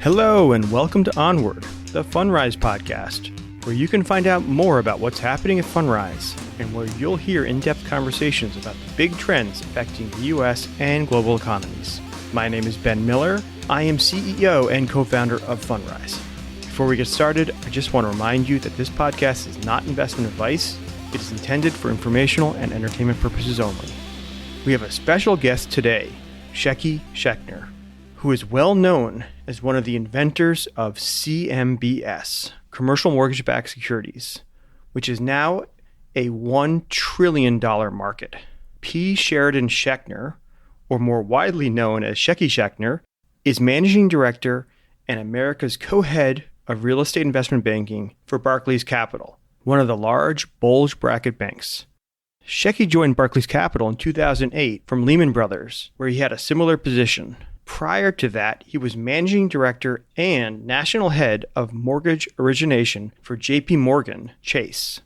Hello and welcome to Onward, the Fundrise podcast, where you can find out more about what's happening at Fundrise and where you'll hear in-depth conversations about the big trends affecting the U.S. and global economies. My name is Ben Miller. I am CEO and co-founder of Fundrise. Before we get started, I just want to remind you that this podcast is not investment advice. It is intended for informational and entertainment purposes only. We have a special guest today, Schecky Schechner, who is well known as one of the inventors of CMBS, commercial mortgage-backed securities, which is now a $1 trillion market. P. Sheridan Schechner, or more widely known as Schecky Schechner, is managing director and America's co-head of real estate investment banking for Barclays Capital, one of the large bulge bracket banks. Schecky joined Barclays Capital in 2008 from Lehman Brothers, where he had a similar position. Prior to that, he was managing director and national head of mortgage origination for JP Morgan Chase.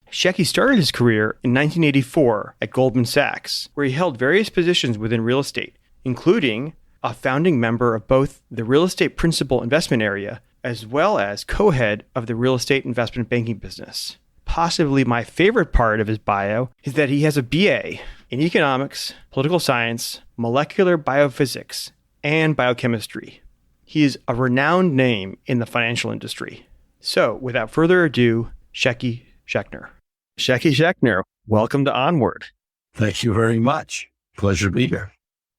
Schecky started his career in 1984 at Goldman Sachs, where he held various positions within real estate, including a founding member of both the real estate principal investment area as well as co-head of the real estate investment banking business. Possibly my favorite part of his bio is that he has a BA in economics, political science, molecular biophysics, and biochemistry. He is a renowned name in the financial industry. So, without further ado, Schecky Schechner. Schecky Schechner, welcome to Onward. Thank you very much. Pleasure to be here.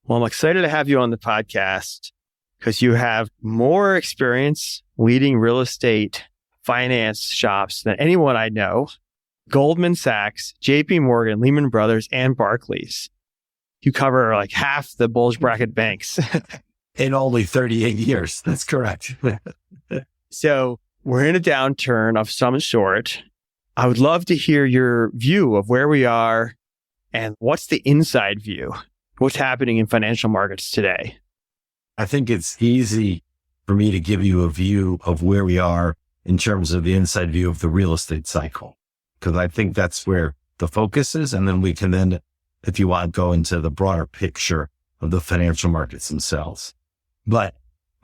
Well, I'm excited to have you on the podcast because you have more experience leading real estate finance shops than anyone I know. Goldman Sachs, JP Morgan, Lehman Brothers, and Barclays. You cover like half the bulge bracket banks. In only 38 years. That's correct. So we're in a downturn of some sort. I would love to hear your view of where we are and what's the inside view. What's happening in financial markets today? I think it's easy for me to give you a view of where we are in terms of the inside view of the real estate cycle, because I think that's where the focus is. And then we can then, if you want, go into the broader picture of the financial markets themselves. But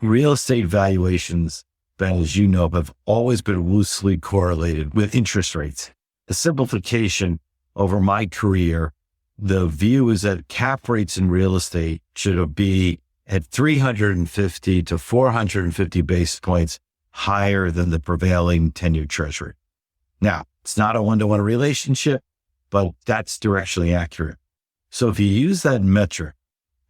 real estate valuations, Ben, as you know, have always been loosely correlated with interest rates. The simplification over my career, the view is that cap rates in real estate should be at 350 to 450 basis points higher than the prevailing 10-year treasury. Now, it's not a one-to-one relationship, but that's directionally accurate. So if you use that metric,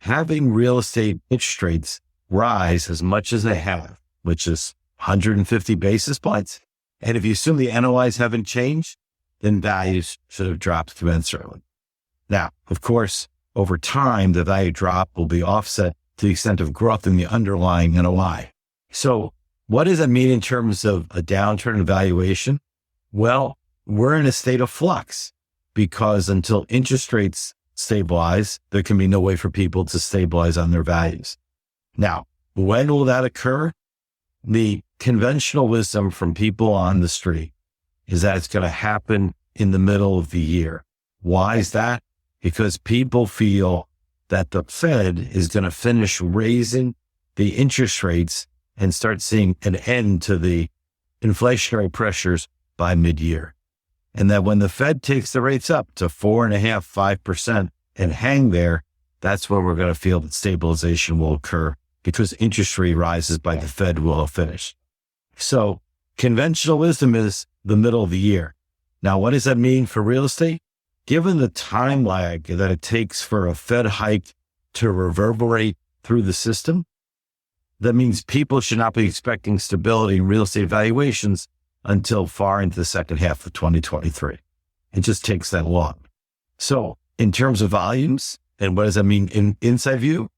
having real estate interest rates rise as much as they have, which is 150 basis points, and if you assume the NOIs haven't changed, then values should have dropped commensurately. Now, of course, over time, the value drop will be offset to the extent of growth in the underlying NOI. So what does that mean in terms of a downturn in valuation? Well, we're in a state of flux because until interest rates stabilize, there can be no way for people to stabilize on their values. Now, when will that occur? The conventional wisdom from people on the street is that it's going to happen in the middle of the year. Why is that? Because people feel that the Fed is going to finish raising the interest rates and start seeing an end to the inflationary pressures by mid-year. And that when the Fed takes the rates up to 4.5%, 5% and hang there, that's when we're going to feel that stabilization will occur because interest rate rises by the Fed will have finished. So conventional wisdom is the middle of the year. Now, what does that mean for real estate? Given the time lag that it takes for a Fed hike to reverberate through the system, that means people should not be expecting stability in real estate valuations until far into the second half of 2023. It just takes that long. So in terms of volumes, and what does that mean in inside view?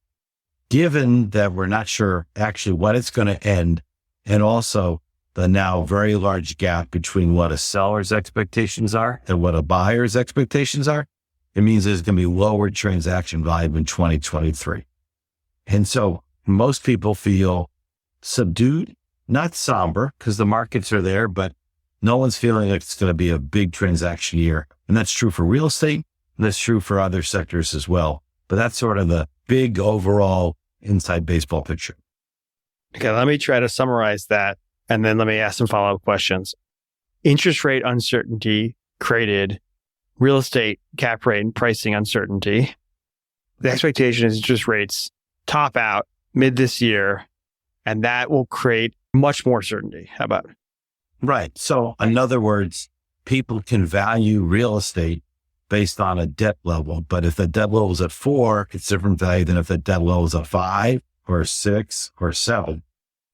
Given that we're not sure actually when it's going to end, and also the now very large gap between what a seller's expectations are and what a buyer's expectations are, it means there's going to be lower transaction volume in 2023. And so most people feel subdued, not somber, because the markets are there, but no one's feeling like it's going to be a big transaction year. And that's true for real estate, and that's true for other sectors as well. But that's sort of the big overall inside baseball picture. Okay, let me try to summarize that, and then let me ask some follow-up questions. Interest rate uncertainty created real estate cap rate and pricing uncertainty. The expectation is interest rates top out mid this year, and that will create much more certainty. How about it? Right. So in other words, people can value real estate based on a debt level. But if the debt level is at 4, it's different value than if the debt level is a 5 or a 6 or 7.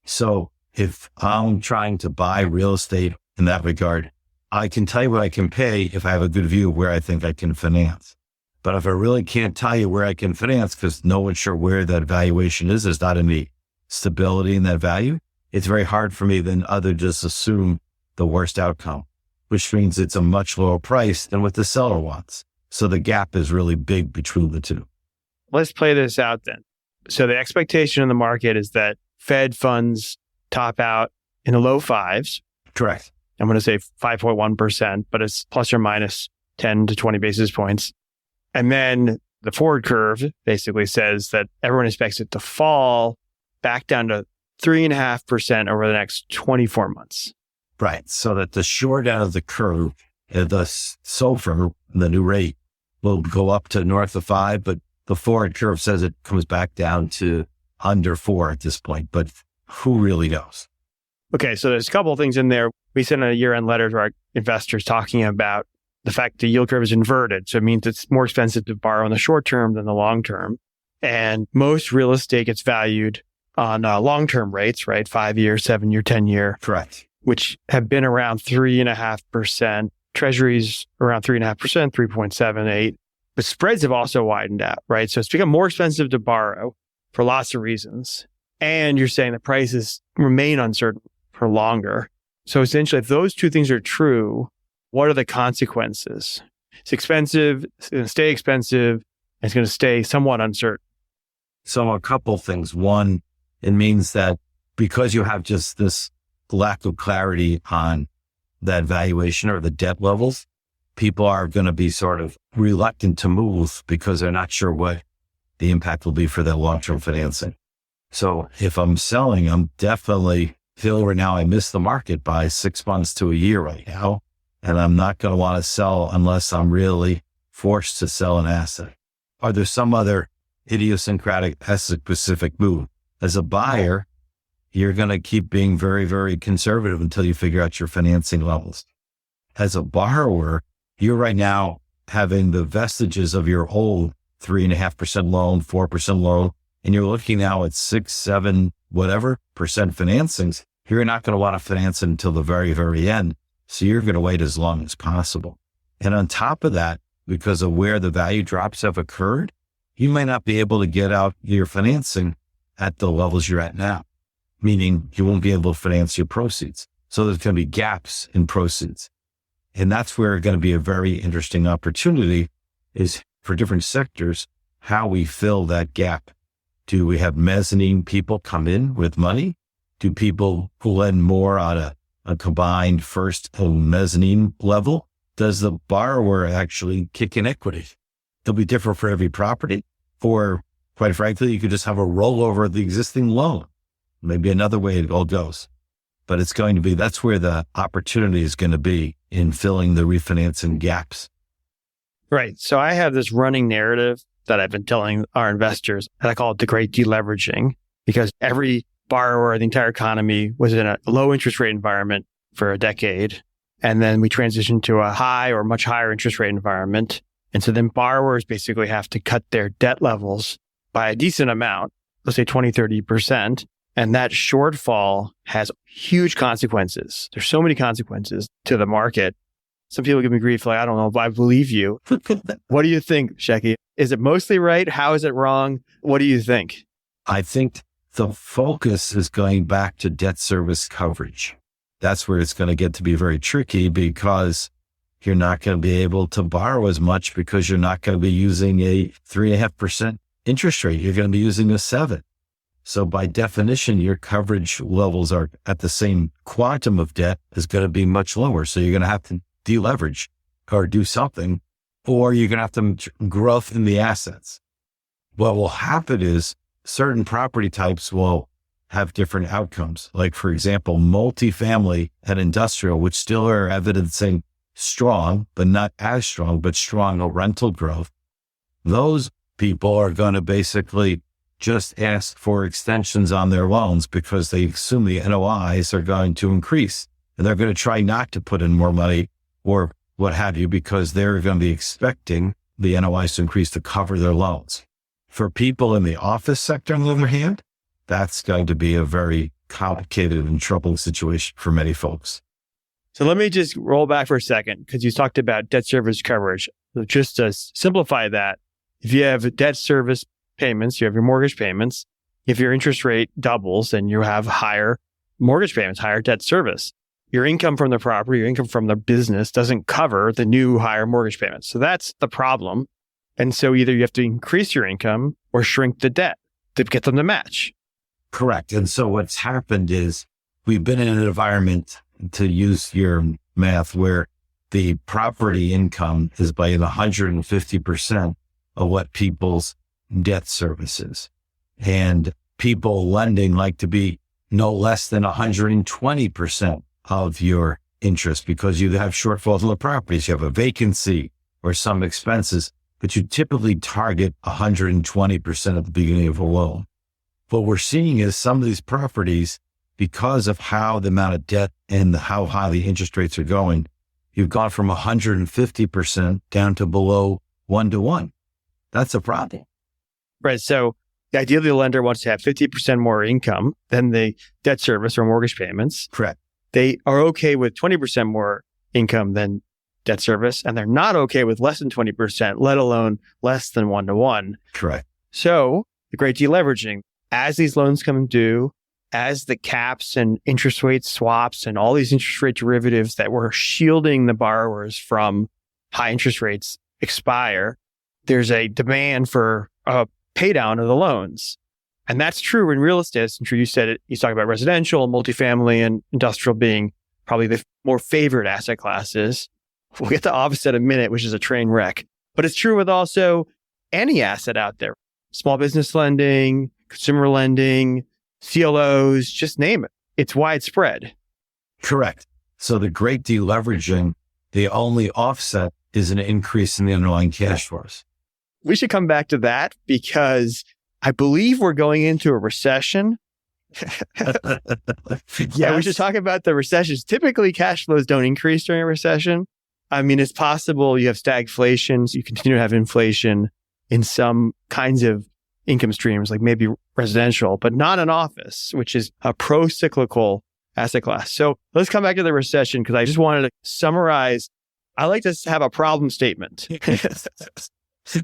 So if I'm trying to buy real estate in that regard, I can tell you what I can pay if I have a good view of where I think I can finance. But if I really can't tell you where I can finance because no one's sure where that valuation is, there's not any stability in that value, it's very hard for me then other just assume the worst outcome, which means it's a much lower price than what the seller wants. So the gap is really big between the two. Let's play this out then. So the expectation in the market is that Fed funds top out in the low 5s. Correct. I'm going to say 5.1%, but it's plus or minus 10 to 20 basis points. And then the forward curve basically says that everyone expects it to fall back down to 3.5% over the next 24 months. Right. So that the short end of the curve, the SOFR, the new rate, will go up to north of 5, but the forward curve says it comes back down to under 4 at this point. But who really knows? Okay. So there's a couple of things in there. We sent a year-end letter to our investors talking about the fact the yield curve is inverted. So it means it's more expensive to borrow in the short term than the long term. And most real estate gets valued on long-term rates, right? 5-year, 7-year, 10-year. Correct. Which have been around 3.5%. Treasuries around 3.5%, 3.78. But spreads have also widened out, right? So it's become more expensive to borrow for lots of reasons. And you're saying the prices remain uncertain for longer. So essentially, if those two things are true, what are the consequences? It's expensive, it's going to stay expensive, and it's going to stay somewhat uncertain. So a couple of things. One, it means that because you have just this lack of clarity on that valuation or the debt levels, people are going to be sort of reluctant to move because they're not sure what the impact will be for their long-term financing. So if I'm selling, I'm definitely feeling right now I miss the market by 6 months to a year right now. And I'm not going to want to sell unless I'm really forced to sell an asset. Are there some other idiosyncratic asset-specific move? As a buyer, you're going to keep being very, very conservative until you figure out your financing levels. As a borrower, you're right now having the vestiges of your old 3.5% loan, 4% loan, and you're looking now at 6, 7, whatever percent financings. You're not going to want to finance it until the very, very end. So you're going to wait as long as possible. And on top of that, because of where the value drops have occurred, you may not be able to get out your financing at the levels you're at now, meaning you won't be able to finance your proceeds. So there's going to be gaps in proceeds. And that's where going to be a very interesting opportunity is for different sectors, how we fill that gap. Do we have mezzanine people come in with money? Do people who lend more on a combined first and mezzanine level? Does the borrower actually kick in equity? They'll be different for every property. Or quite frankly, you could just have a rollover of the existing loan. Maybe another way it all goes. But it's going to be, that's where the opportunity is going to be in filling the refinancing gaps. Right. So I have this running narrative that I've been telling our investors, and I call it the great deleveraging, because every borrower in the entire economy was in a low interest rate environment for a decade. And then we transitioned to a high or much higher interest rate environment. And so then borrowers basically have to cut their debt levels by a decent amount, let's say 20, 30%. And that shortfall has huge consequences. There's so many consequences to the market. Some people give me grief, like, I don't know if I believe you. What do you think, Schecky? Is it mostly right? How is it wrong? What do you think? I think the focus is going back to debt service coverage. That's where it's going to get to be very tricky because you're not going to be able to borrow as much because you're not going to be using a 3.5% interest rate. You're going to be using a 7. So by definition, your coverage levels are at the same quantum of debt is going to be much lower. So you're going to have to deleverage or do something, or you're going to have to growth in the assets. What will happen is certain property types will have different outcomes. Like, for example, multifamily and industrial, which still are evidencing strong, but not as strong, but strong rental growth. Those people are going to basically just ask for extensions on their loans because they assume the NOIs are going to increase. And they're going to try not to put in more money or what have you, because they're going to be expecting the NOIs to increase to cover their loans. For people in the office sector, on the other hand, that's going to be a very complicated and troubling situation for many folks. So let me just roll back for a second, because you talked about debt service coverage. So just to simplify that, if you have debt service payments, you have your mortgage payments. If your interest rate doubles, then you have higher mortgage payments, higher debt service. Your income from the property, your income from the business doesn't cover the new higher mortgage payments. So that's the problem. And so either you have to increase your income or shrink the debt to get them to match. Correct. And so what's happened is we've been in an environment, to use your math, where the property income is by 150% of what people's debt service is. And people lending like to be no less than 120% of your interest, because you have shortfalls in the properties, you have a vacancy or some expenses, but you typically target 120% at the beginning of a loan. What we're seeing is some of these properties, because of how the amount of debt and how high the interest rates are going, you've gone from 150% down to below 1-to-1. That's a problem. Right. So ideally, the lender wants to have 50% more income than the debt service or mortgage payments. Correct. They are okay with 20% more income than debt service, and they're not okay with less than 20%, let alone less than 1-to-1. Correct. So the great deleveraging, as these loans come due, as the caps and interest rate swaps and all these interest rate derivatives that were shielding the borrowers from high interest rates expire, there's a demand for a pay down of the loans. And that's true in real estate. I'm sure you said it. You talk about residential, multifamily, and industrial being probably the more favored asset classes. We'll get to opposite in a minute, which is a train wreck. But it's true with also any asset out there. Small business lending, consumer lending, CLOs, just name it. It's widespread. Correct. So the great deleveraging, the only offset is an increase in the underlying cash flows. We should come back to that because I believe we're going into a recession. Yeah, we should talk about the recessions. Typically, cash flows don't increase during a recession. I mean, it's possible you have stagflation, so you continue to have inflation in some kinds of income streams, like maybe residential, but not an office, which is a pro-cyclical asset class. So let's come back to the recession, because I just wanted to summarize. I like to have a problem statement.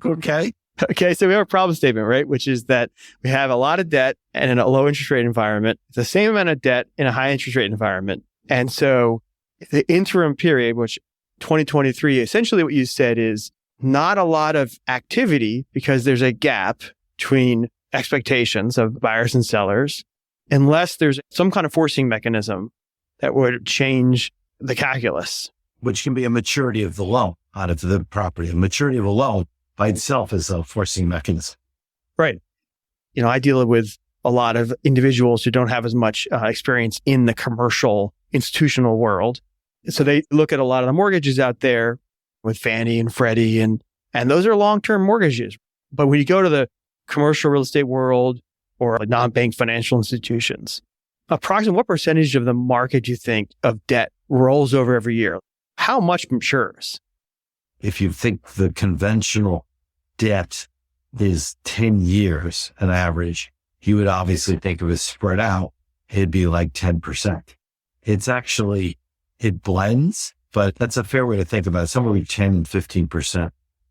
Okay. Okay, so we have a problem statement, right? Which is that we have a lot of debt and in a low interest rate environment, the same amount of debt in a high interest rate environment. And so the interim period, which 2023, essentially what you said is not a lot of activity because there's a gap between expectations of buyers and sellers, unless there's some kind of forcing mechanism that would change the calculus. Which can be a maturity of the loan out of the property. A maturity of a loan by itself is a forcing mechanism. Right. You know, I deal with a lot of individuals who don't have as much experience in the commercial institutional world. So they look at a lot of the mortgages out there with Fannie and Freddie, and those are long-term mortgages. But when you go to the commercial real estate world or non-bank financial institutions, approximately what percentage of the market do you think of debt rolls over every year? How much matures? If you think the conventional debt is 10 years on average, you would obviously think of it spread out. It'd be like 10%. It's actually, it blends, but that's a fair way to think about it. Somewhere between 10 and 15%.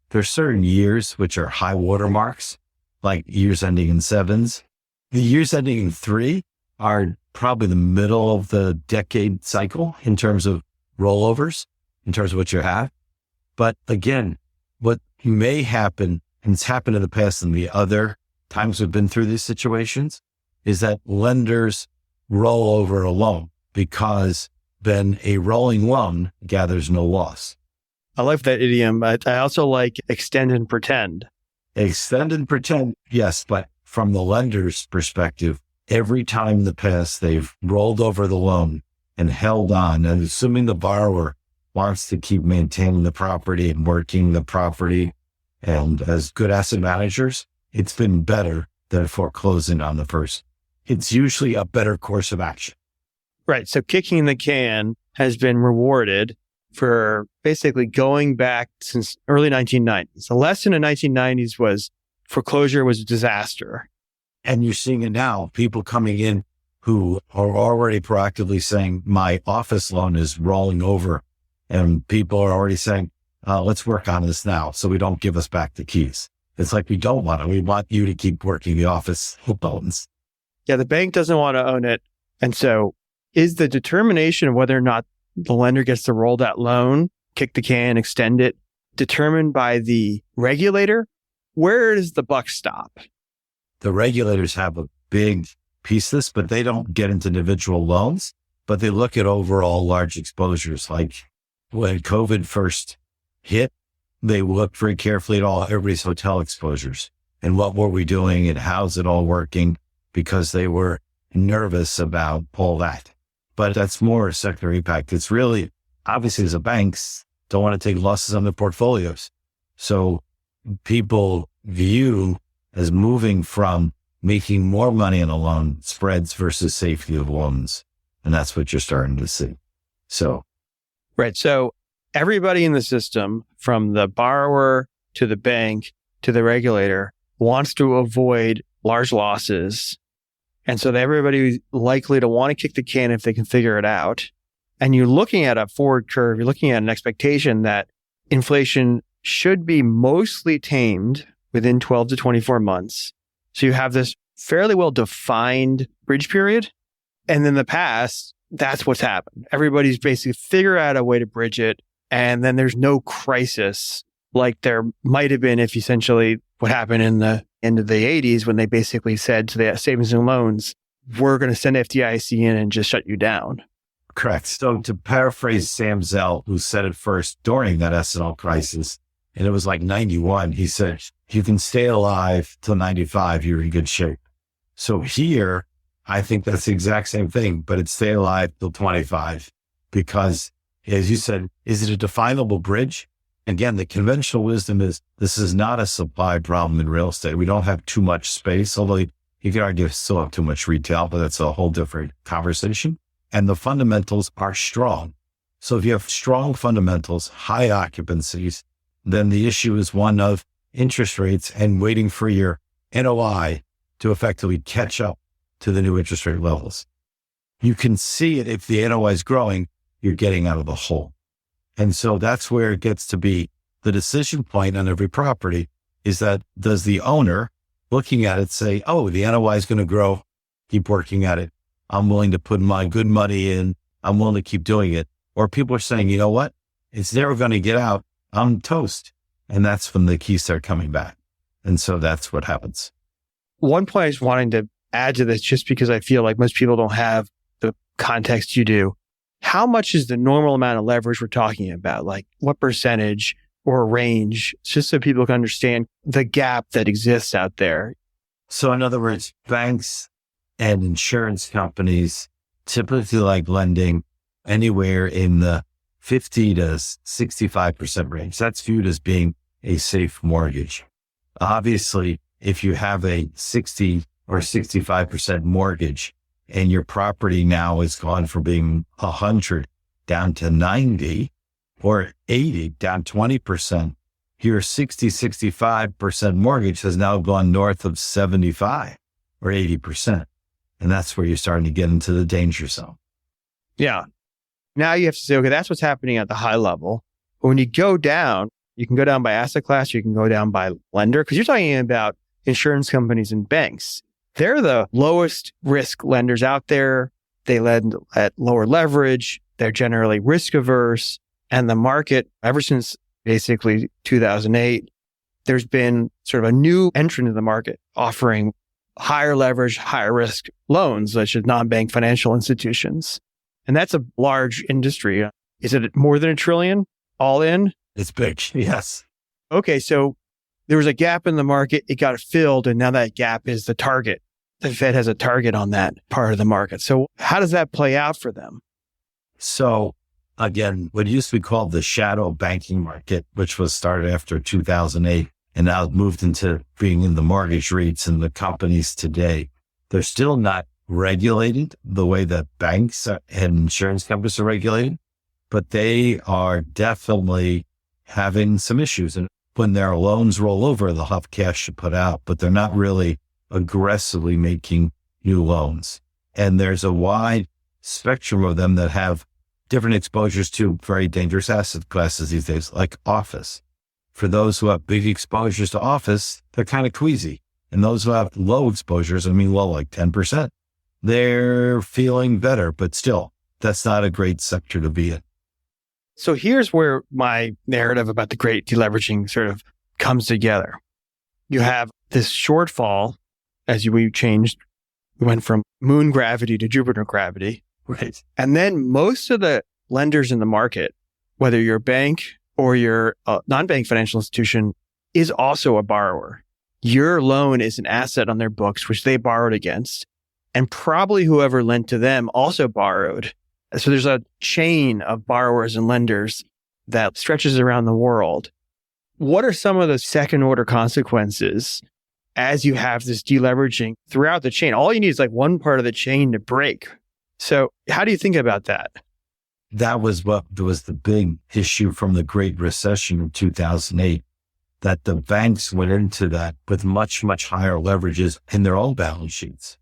There's certain years which are high watermarks, like years ending in 7s. The years ending in 3 are probably the middle of the decade cycle in terms of rollovers, in terms of what you have. But again, what may happen, and it's happened in the past and the other times we've been through these situations, is that lenders roll over a loan because then a rolling loan gathers no loss. I like that idiom, but I also like extend and pretend. Extend and pretend, yes, but from the lender's perspective, every time in the past they've rolled over the loan and held on, and assuming the borrower wants to keep maintaining the property and working the property, and as good asset managers, it's been better than foreclosing on the person. It's usually a better course of action. Right. So kicking the can has been rewarded for basically going back since early 1990s. The lesson in the 1990s was foreclosure was a disaster. And you're seeing it now, people coming in who are already proactively saying, my office loan is rolling over. And people are already saying, let's work on this now so we don't give us back the keys. It's like, we don't want it. We want you to keep working the office loans. Yeah, the bank doesn't want to own it. And so is the determination of whether or not the lender gets to roll that loan, kick the can, extend it, determined by the regulator? Where does the buck stop? The regulators have a big piece of this, but they don't get into individual loans, but they look at overall large exposures. Like when COVID first hit, they looked very carefully at everybody's hotel exposures and what were we doing and how's it all working, because they were nervous about all that. But that's more a secondary impact. It's really, obviously, as a banks don't want to take losses on their portfolios. So people view as moving from making more money in a loan spreads versus safety of loans. And that's what you're starting to see. So. Right. So everybody in the system, from the borrower to the bank to the regulator, wants to avoid large losses. And so everybody's likely to want to kick the can if they can figure it out. And you're looking at a forward curve, you're looking at an expectation that inflation should be mostly tamed within 12 to 24 months. So you have this fairly well-defined bridge period. And in the past, that's what's happened. Everybody's basically figured out a way to bridge it. And then there's no crisis like there might have been if essentially what happened in the end of the 80s when they basically said to the savings and loans, we're going to send FDIC in and just shut you down. Correct. So to paraphrase Sam Zell, who said it first during that S&L crisis, and it was like 91, he said, you can stay alive till 95, you're in good shape. So here, I think that's the exact same thing, but it's stay alive till 25 because, as you said, is it a definable bridge? Again, the conventional wisdom is this is not a supply problem in real estate. We don't have too much space, although you could argue still have too much retail, but that's a whole different conversation. And the fundamentals are strong. So if you have strong fundamentals, high occupancies, then the issue is one of interest rates and waiting for your NOI to effectively catch up to the new interest rate levels. You can see it if the NOI is growing, you're getting out of the hole. And so that's where it gets to be the decision point on every property is that does the owner looking at it say, oh, the NOI is going to grow, keep working at it. I'm willing to put my good money in. I'm willing to keep doing it. Or people are saying, you know what? It's never going to get out. I'm toast. And that's when the keys start coming back. And so that's what happens. One point I was wanting to add to this, just because I feel like most people don't have the context you do. How much is the normal amount of leverage we're talking about? Like what percentage or range, just so people can understand the gap that exists out there. So in other words, banks and insurance companies typically like lending anywhere in the 50 to 65% range. That's viewed as being a safe mortgage. Obviously, if you have a 60 or 65% mortgage and your property now is gone from being 100 down to 90 or 80 down 20%, your 60, 65% mortgage has now gone north of 75 or 80%. And that's where you're starting to get into the danger zone. Yeah. Now you have to say, okay, that's what's happening at the high level. But when you go down, you can go down by asset class, you can go down by lender, because you're talking about insurance companies and banks. They're the lowest risk lenders out there. They lend at lower leverage. They're generally risk averse. And the market, ever since basically 2008, there's been sort of a new entrant in the market offering higher leverage, higher risk loans, such as non-bank financial institutions. And that's a large industry. Is it more than $1 trillion all in? It's big. Yes. Okay. So there was a gap in the market. It got filled. And now that gap is the target. the Fed has a target on that part of the market. So how does that play out for them? So again, what used to be called the shadow banking market, which was started after 2008 and now moved into being in the mortgage REITs and the companies today, they're still not regulated the way that banks and insurance companies are regulated, but they are definitely having some issues. And when their loans roll over, they'll have cash to put out, but they're not really aggressively making new loans. And there's a wide spectrum of them that have different exposures to very dangerous asset classes these days, like office. For those who have big exposures to office, they're kind of queasy. And those who have low exposures, low, like 10%, they're feeling better, but still, that's not a great sector to be in. So here's where my narrative about the great deleveraging sort of comes together. You have this shortfall as we changed. We went from moon gravity to Jupiter gravity. Right. And then most of the lenders in the market, whether you're a bank or you're a non-bank financial institution, is also a borrower. Your loan is an asset on their books, which they borrowed against. And probably whoever lent to them also borrowed. So there's a chain of borrowers and lenders that stretches around the world. What are some of the second order consequences as you have this deleveraging throughout the chain? All you need is like one part of the chain to break. So how do you think about that? That was what was the big issue from the Great Recession of 2008, that the banks went into that with much, much higher leverages in their own balance sheets.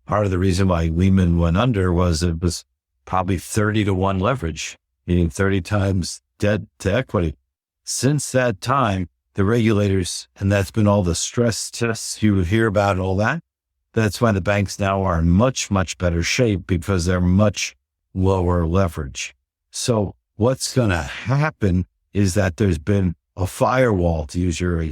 Part of the reason why Lehman went under was it was probably 30-to-1 leverage, meaning 30 times debt to equity. Since that time, the regulators, and that's been all the stress tests you hear about and all that, that's why the banks now are in much, much better shape because they're much lower leverage. So what's going to happen is that there's been a firewall, to use your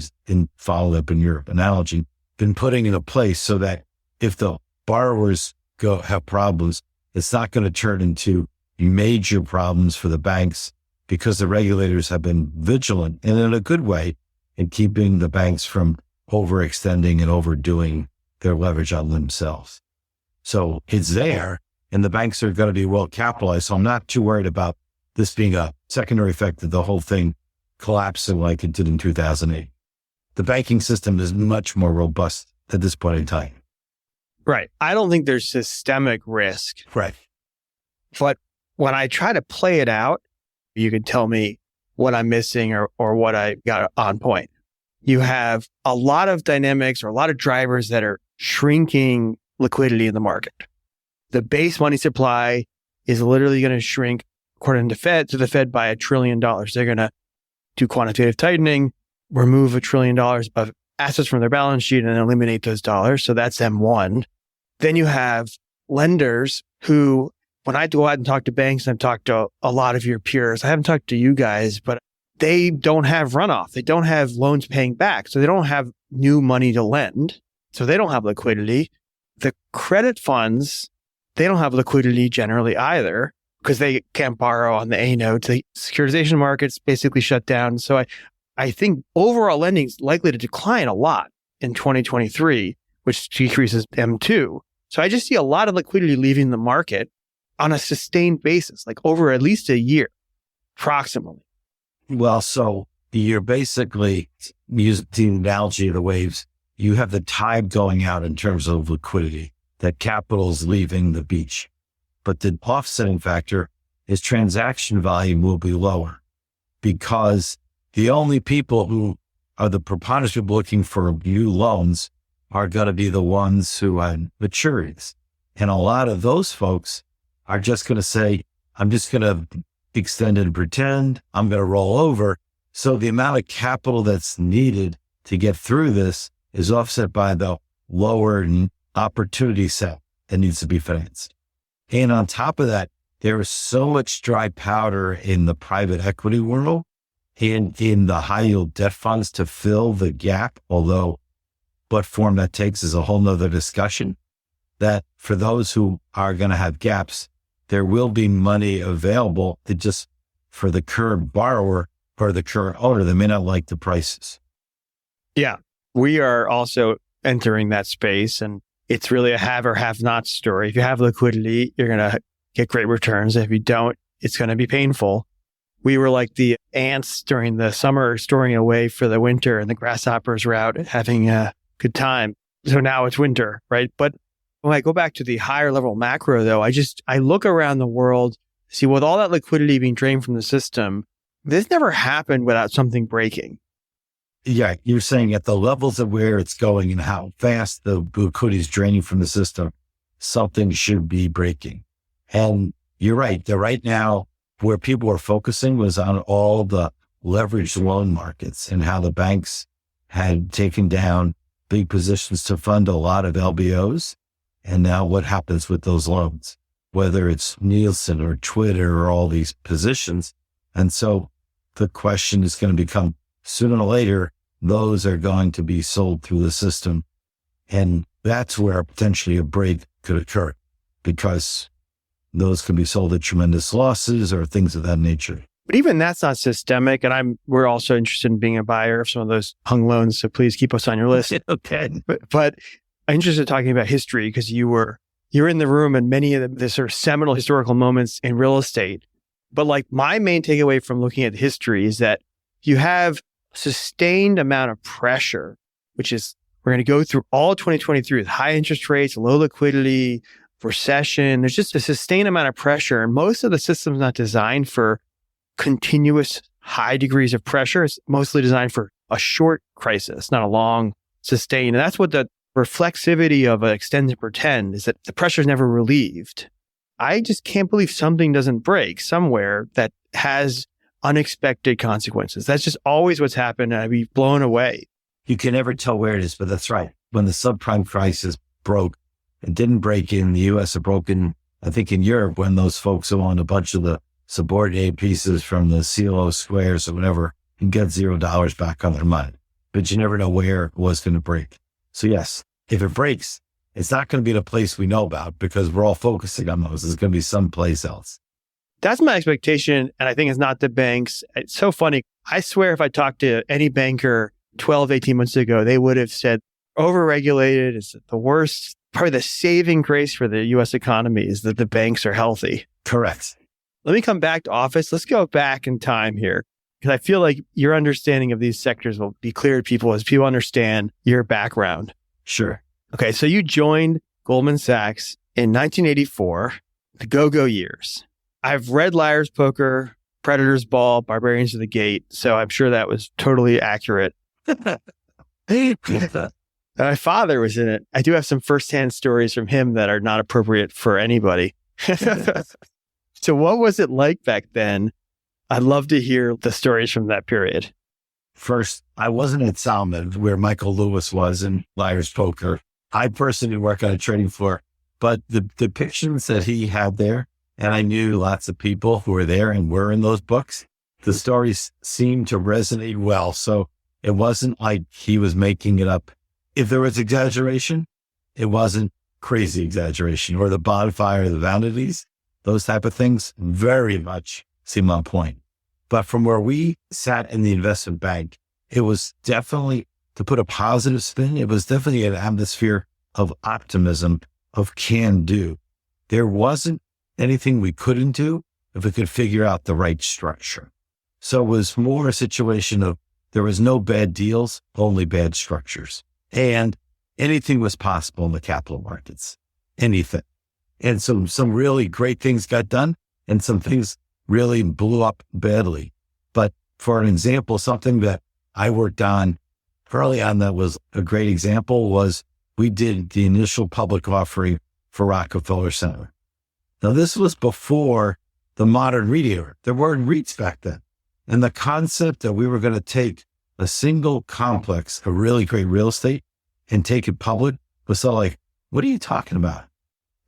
follow up in your analogy, been putting into place so that if the borrowers have problems, it's not going to turn into major problems for the banks because the regulators have been vigilant and in a good way in keeping the banks from overextending and overdoing their leverage on themselves. So it's there and the banks are going to be well capitalized. So I'm not too worried about this being a secondary effect of the whole thing collapsing like it did in 2008. The banking system is much more robust at this point in time. Right. I don't think there's systemic risk. Right. But when I try to play it out, you can tell me what I'm missing or what I got on point. You have a lot of dynamics or a lot of drivers that are shrinking liquidity in the market. The base money supply is literally going to shrink, according to the Fed by $1 trillion. They're going to do quantitative tightening, remove $1 trillion of assets from their balance sheet and eliminate those dollars. So that's M1. Then you have lenders who, when I go out and talk to banks, and I've talked to a lot of your peers, I haven't talked to you guys, but they don't have runoff. They don't have loans paying back. So they don't have new money to lend. So they don't have liquidity. The credit funds, they don't have liquidity generally either because they can't borrow on the A notes. The securitization market's basically shut down. So I think overall lending is likely to decline a lot in 2023, which decreases M2. So I just see a lot of liquidity leaving the market on a sustained basis, like over at least a year, approximately. Well, so you're basically using the analogy of the waves. You have the tide going out in terms of liquidity, that capital is leaving the beach. But the offsetting factor is transaction volume will be lower because the only people who are the preponderance of looking for new loans are going to be the ones who have maturities. And a lot of those folks are just going to say, I'm just going to extend and pretend, I'm going to roll over. So the amount of capital that's needed to get through this is offset by the lower opportunity set that needs to be financed. And on top of that, there is so much dry powder in the private equity world and in the high yield debt funds to fill the gap, although what form that takes is a whole nother discussion, that for those who are going to have gaps, there will be money available to just for the current borrower or the current owner. They may not like the prices. Yeah, we are also entering that space. And it's really a have or have not story. If you have liquidity, you're going to get great returns. If you don't, it's going to be painful. We were like the ants during the summer storing away for the winter, and the grasshoppers were out having a good time. So now it's winter, right? But when I go back to the higher level macro, though, I look around the world, see with all that liquidity being drained from the system, this never happened without something breaking. Yeah, you're saying at the levels of where it's going and how fast the liquidity is draining from the system, something should be breaking. And you're right. That right now, where people were focusing was on all the leveraged loan markets and how the banks had taken down big positions to fund a lot of LBOs. And now what happens with those loans, whether it's Nielsen or Twitter or all these positions. And so the question is going to become, sooner or later, those are going to be sold through the system. And that's where potentially a break could occur, because those can be sold at tremendous losses or things of that nature. But even that's not systemic. And we're also interested in being a buyer of some of those hung loans. So please keep us on your list. Okay. But I'm interested in talking about history, because you're in the room in many of the sort of seminal historical moments in real estate. But like my main takeaway from looking at history is that you have sustained amount of pressure, which is we're going to go through all 2023 with high interest rates, low liquidity, recession. There's just a sustained amount of pressure. And most of the system's not designed for continuous high degrees of pressure. It's mostly designed for a short crisis, not a long sustained. And that's what the reflexivity of an extend and pretend is, that the pressure is never relieved. I just can't believe something doesn't break somewhere that has unexpected consequences. That's just always what's happened. And I'd be blown away. You can never tell where it is, but that's right. When the subprime crisis broke, it didn't break in the U.S. It broke in, I think, in Europe, when those folks who owned a bunch of the subordinated pieces from the CLO squares or whatever and get $0 back on their money. But you never know where it was going to break. So yes, if it breaks, it's not going to be the place we know about, because we're all focusing on those. It's going to be someplace else. That's my expectation. And I think it's not the banks. It's so funny. I swear if I talked to any banker 12, 18 months ago, they would have said overregulated is the worst. Probably the saving grace for the U.S. economy is that the banks are healthy. Correct. Let me come back to office. Let's go back in time here, because I feel like your understanding of these sectors will be clear to people as people understand your background. Sure. Okay, so you joined Goldman Sachs in 1984, the go-go years. I've read Liar's Poker, Predator's Ball, Barbarians of the Gate, so I'm sure that was totally accurate. My father was in it. I do have some firsthand stories from him that are not appropriate for anybody. So what was it like back then? I'd love to hear the stories from that period. First, I wasn't at Salmon where Michael Lewis was in Liar's Poker. I personally work on a trading floor, but the depictions that he had there, and I knew lots of people who were there and were in those books, the stories seemed to resonate well. So it wasn't like he was making it up. If there was exaggeration, it wasn't crazy exaggeration, or the bonfire, the vanities, those type of things very much seem on point. But from where we sat in the investment bank, it was definitely, to put a positive spin, it was definitely an atmosphere of optimism, of can do. There wasn't anything we couldn't do if we could figure out the right structure. So it was more a situation of there was no bad deals, only bad structures. And anything was possible in the capital markets, anything. And some really great things got done, and some things really blew up badly. But for an example, something that I worked on early on that was a great example was we did the initial public offering for Rockefeller Center. Now, this was before the modern REIT era. There weren't REITs back then. And the concept that we were going to take a single complex of really great real estate and take it public was so like, what are you talking about?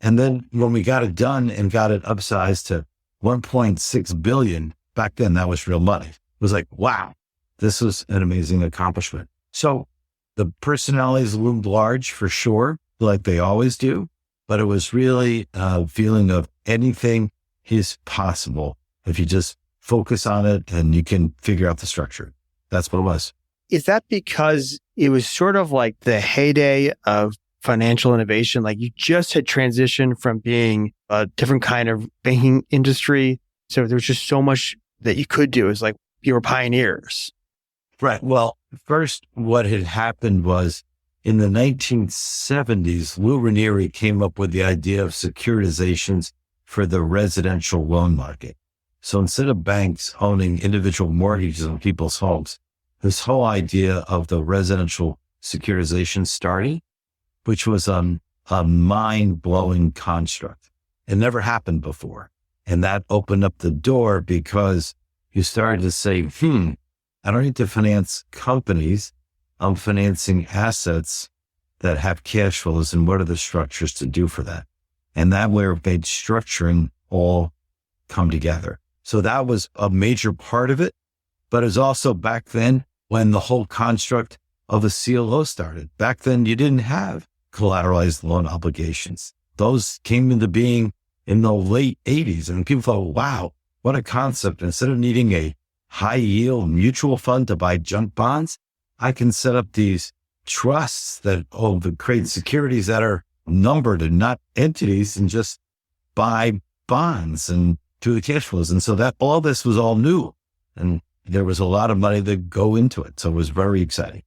And then when we got it done and got it upsized to 1.6 billion, back then that was real money. It was like, wow, this was an amazing accomplishment. So the personalities loomed large for sure, like they always do, but it was really a feeling of anything is possible if you just focus on it and you can figure out the structure. That's what it was. Is that because it was sort of like the heyday of financial innovation. Like, you just had transitioned from being a different kind of banking industry. So there was just so much that you could do. It's like you were pioneers. Right. Well, first, what had happened was in the 1970s, Lou Ranieri came up with the idea of securitizations for the residential loan market. So instead of banks owning individual mortgages on people's homes, this whole idea of the residential securitization starting, which was a mind-blowing construct. It never happened before. And that opened up the door because you started to say, I don't need to finance companies. I'm financing assets that have cash flows, and what are the structures to do for that? And that way it made structuring all come together. So that was a major part of it. But it was also back then when the whole construct of a CLO started. Back then, you didn't have collateralized loan obligations. Those came into being in the late 80s. And people thought, wow, what a concept. Instead of needing a high yield mutual fund to buy junk bonds, I can set up these trusts that create securities that are numbered and not entities, and just buy bonds and do the cash flows. And so that all this was all new, and there was a lot of money to go into it. So it was very exciting.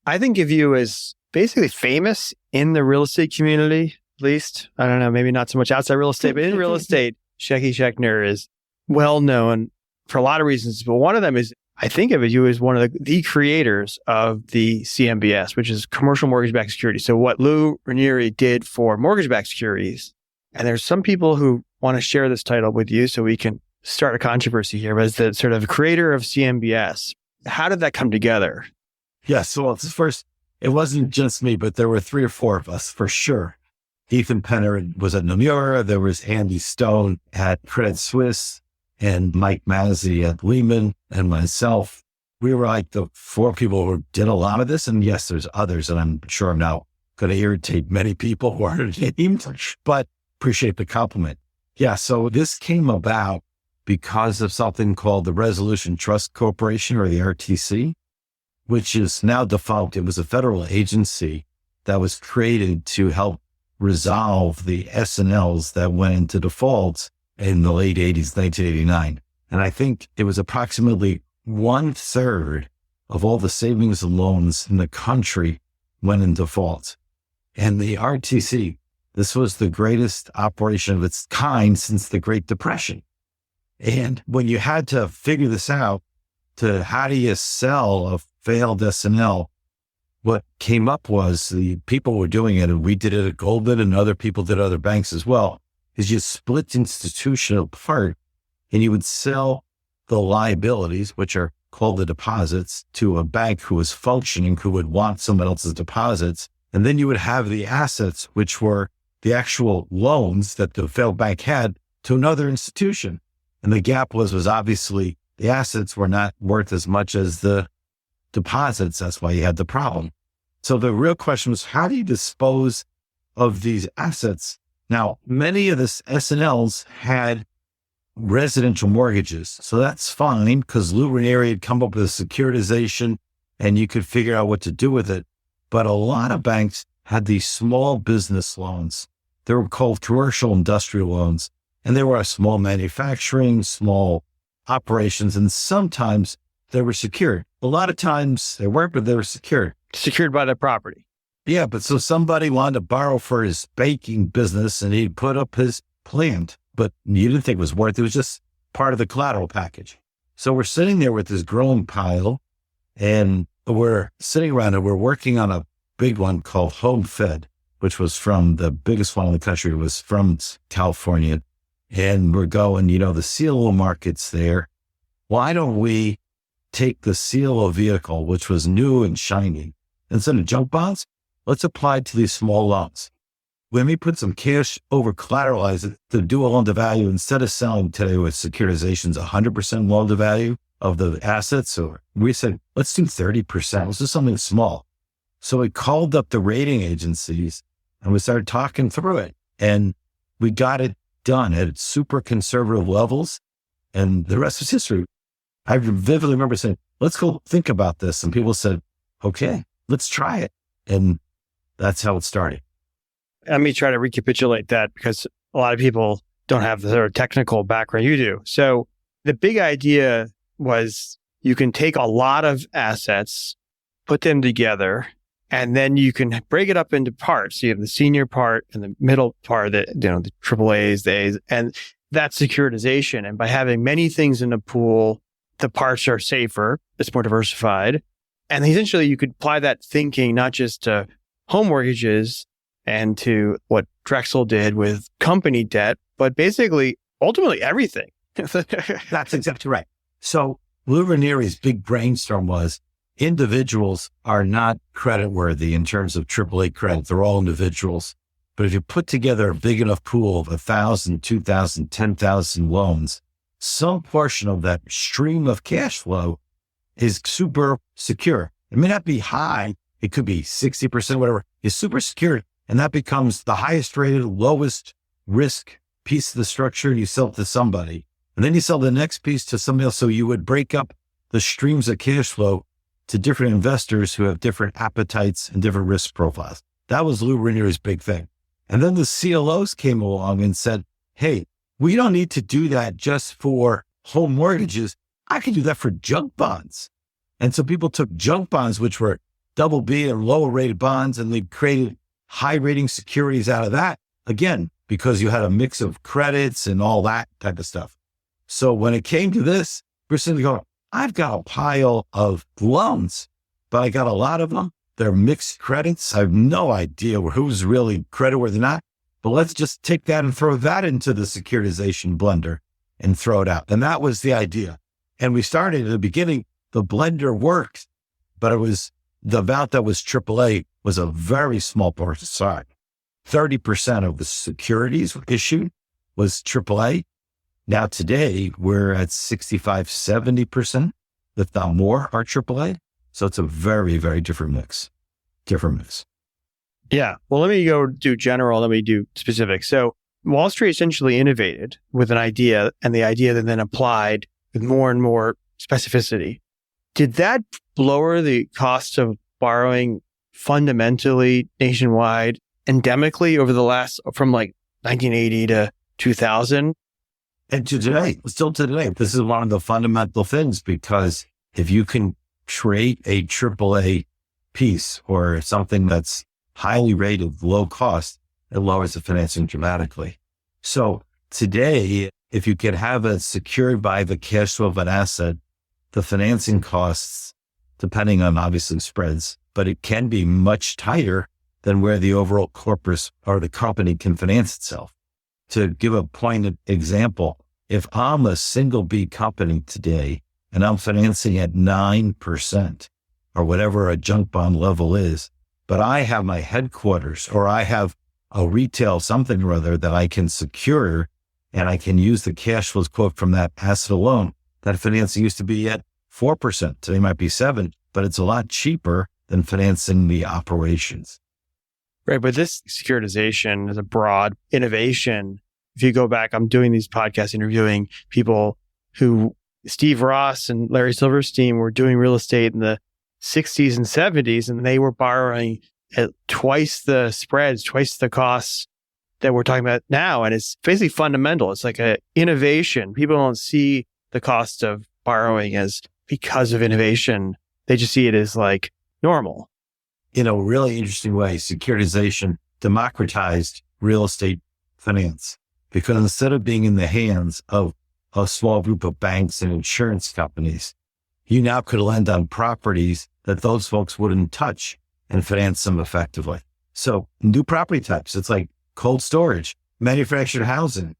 I think of you as basically famous in the real estate community, at least. I don't know, maybe not so much outside real estate, but in real estate, Schecky Schechner is well known for a lot of reasons. But one of them is, I think of you as one of the creators of the CMBS, which is commercial mortgage-backed securities. So what Lou Ranieri did for mortgage-backed securities, and there's some people who want to share this title with you so we can start a controversy here, but as the sort of creator of CMBS, how did that come together? Yeah, so first, it wasn't just me, but there were 3 or 4 of us for sure. Ethan Penner was at Nomura. There was Andy Stone at Credit Suisse, and Mike Mazzi at Lehman, and myself. We were like the 4 people who did a lot of this. And yes, there's others, and I'm sure I'm now going to irritate many people who aren't named, but appreciate the compliment. Yeah, so this came about because of something called the Resolution Trust Corporation, or the RTC, which is now defunct. It was a federal agency that was created to help resolve the S&Ls that went into default in the late 80s, 1989. And I think it was approximately 1/3 of all the savings and loans in the country went in default. And the RTC, this was the greatest operation of its kind since the Great Depression. And when you had to figure this out, to how do you sell a failed S&L, what came up was the people were doing it, and we did it at Goldman, and other people did other banks as well, is you split the institution apart, and you would sell the liabilities, which are called the deposits, to a bank who was functioning, who would want someone else's deposits. And then you would have the assets, which were the actual loans that the failed bank had, to another institution. And the gap was obviously the assets were not worth as much as the deposits. That's why you had the problem. So the real question was, how do you dispose of these assets? Now, many of the S&Ls had residential mortgages. So that's fine, because Lou Ranieri had come up with a securitization and you could figure out what to do with it. But a lot of banks had these small business loans. They were called commercial industrial loans. And they were small manufacturing, small operations, and sometimes they were secured. A lot of times they weren't, but they were secured. Secured by the property. Yeah, but so somebody wanted to borrow for his baking business, and he'd put up his plant, but you didn't think it was worth it. It was just part of the collateral package. So we're sitting there with this growing pile, and we're sitting around and we're working on a big one called Home Fed, which was from the biggest one in the country. It was from California. And we're going, the CLO market's there. Why don't we take the CLO vehicle, which was new and shiny, instead of junk bonds, let's apply it to these small loans. When we put some cash over collateralize it to do a loan to value, instead of selling today with securitizations 100% loan to value of the assets, or we said, let's do 30%. Let's do something small. So we called up the rating agencies and we started talking through it, and we got it done at super conservative levels, and the rest is history. I vividly remember saying, let's go think about this. And people said, okay, let's try it. And That's how it started. Let me try to recapitulate that because a lot of people don't have the sort of technical background you do. So the big idea was you can take a lot of assets, put them together, and then you can break it up into parts. You have the senior part and the middle part, the AAAs, the A's, and that's securitization. And by having many things in a pool, the parts are safer. It's more diversified. And essentially you could apply that thinking not just to home mortgages and to what Drexel did with company debt, but basically ultimately everything. That's exactly right. So Lou Ranieri's big brainstorm was individuals are not creditworthy in terms of AAA credit. They're all individuals. But if you put together a big enough pool of 1,000, 2,000, 10,000 loans, some portion of that stream of cash flow is super secure. It may not be high. It could be 60%, whatever. It's super secure. And that becomes the highest rated, lowest risk piece of the structure. You sell it to somebody. And then you sell the next piece to somebody else. So you would break up the streams of cash flow to different investors who have different appetites and different risk profiles. That was Lou Ranieri's big thing. And then the CLOs came along and said, hey, we don't need to do that just for home mortgages. I can do that for junk bonds. And so people took junk bonds, which were double B and lower rated bonds, and they created high rating securities out of that. Again, because you had a mix of credits and all that type of stuff. So when it came to this, we're sitting there going, I've got a pile of loans, but I got a lot of them. They're mixed credits. I have no idea who's really creditworthy or not, but let's just take that and throw that into the securitization blender and throw it out. And that was the idea. And we started at the beginning, the blender worked, but it was the amount that was AAA was a very small portion. 30% of the securities issued was AAA. Now today we're at 65, 70%, if not more, are AAA. So it's a very, very different mix. Yeah. Well, let me go do general, let me do specific. So Wall Street essentially innovated with an idea, and the idea that then applied with more and more specificity. Did that lower the cost of borrowing fundamentally nationwide, endemically over the last, from like 1980 to 2000? And to today, still to today, this is one of the fundamental things, because if you can create a AAA piece or something that's highly rated, low cost, it lowers the financing dramatically. So today, if you can have it secured by the cash flow of an asset, the financing costs, depending on obviously spreads, but it can be much tighter than where the overall corpus or the company can finance itself. To give a pointed example, if I'm a single B company today and I'm financing at 9% or whatever a junk bond level is, but I have my headquarters or I have a retail something or other that I can secure and I can use the cash flows quote from that asset alone, that financing used to be at 4%. Today might be 7%, but it's a lot cheaper than financing the operations. Right. But this securitization is a broad innovation. If you go back, I'm doing these podcasts interviewing people who Steve Ross and Larry Silverstein were doing real estate in the 60s and 70s, and they were borrowing at twice the spreads, twice the costs that we're talking about now. And it's basically fundamental. It's like an innovation. People don't see the cost of borrowing as because of innovation. They just see it as like normal. In a really interesting way, securitization democratized real estate finance, because instead of being in the hands of a small group of banks and insurance companies, you now could lend on properties that those folks wouldn't touch and finance them effectively. So new property types, it's like cold storage, manufactured housing,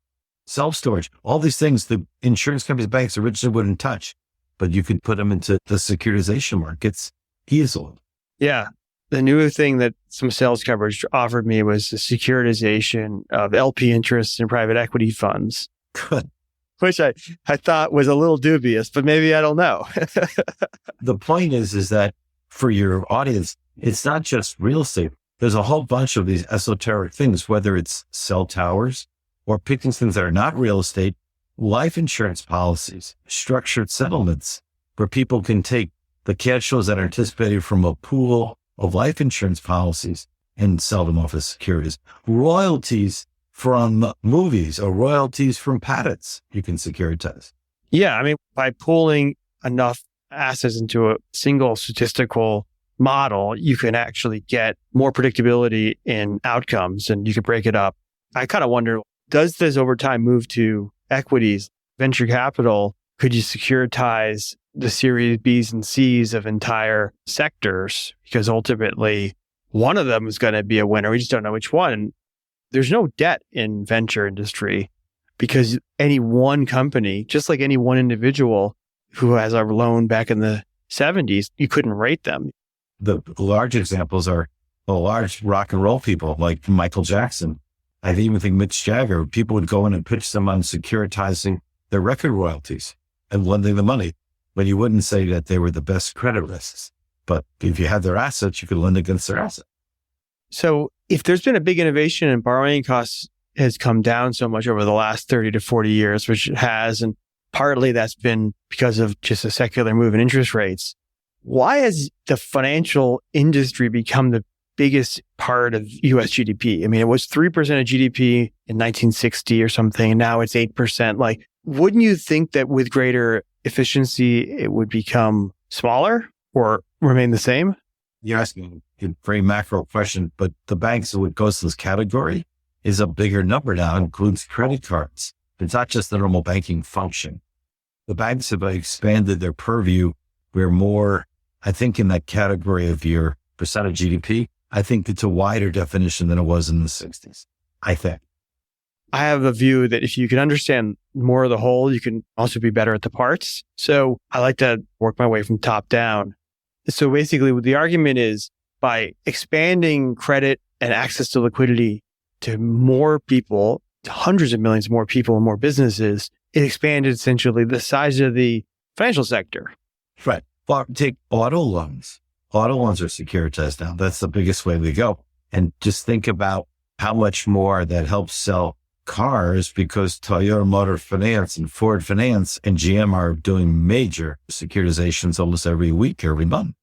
self-storage, all these things the insurance companies, banks originally wouldn't touch, but you could put them into the securitization markets easily. Yeah. The new thing that some sales coverage offered me was the securitization of LP interests in private equity funds. Good. Which I thought was a little dubious, but maybe I don't know. The point is that for your audience, it's not just real estate. There's a whole bunch of these esoteric things, whether it's cell towers or picking things that are not real estate, life insurance policies, structured settlements, where people can take the cash flows that are anticipated from a pool of life insurance policies and sell them off as securities. Royalties from movies or royalties from patents, you can securitize. Yeah. I mean, by pooling enough assets into a single statistical model, you can actually get more predictability in outcomes and you can break it up. I kind of wonder, does this over time move to equities, venture capital? Could you securitize the series B's and C's of entire sectors? Because ultimately, one of them is going to be a winner. We just don't know which one. There's no debt in venture industry because any one company, just like any one individual who has a loan back in the 70s, you couldn't rate them. The large examples are the large rock and roll people like Michael Jackson. I even think Mitch Jagger, people would go in and pitch them on securitizing their record royalties and lending the money. But you wouldn't say that they were the best credit risks. But if you had their assets, you could lend against their assets. So if there's been a big innovation and borrowing costs has come down so much over the last 30 to 40 years, which it has, and partly that's been because of just a secular move in interest rates, why has the financial industry become the biggest part of U.S. GDP? I mean, it was 3% of GDP in 1960 or something, and now it's 8%. Like, wouldn't you think that with greater efficiency, it would become smaller or remain the same? You're asking a very macro question, but the banks that would go to this category is a bigger number now, includes credit cards. It's not just the normal banking function. The banks have expanded their purview. We're more, I think, in that category of your percent of GDP. I think it's a wider definition than it was in the 60s, I think. I have a view that if you can understand more of the whole, you can also be better at the parts. So I like to work my way from top down. So basically, what the argument is, by expanding credit and access to liquidity to more people, to hundreds of millions more people and more businesses, it expanded essentially the size of the financial sector. Right. Well, take auto loans. Auto loans are securitized now. That's the biggest way we go. And just think about how much more that helps sell cars, because Toyota Motor Finance and Ford Finance and GM are doing major securitizations almost every week, every month.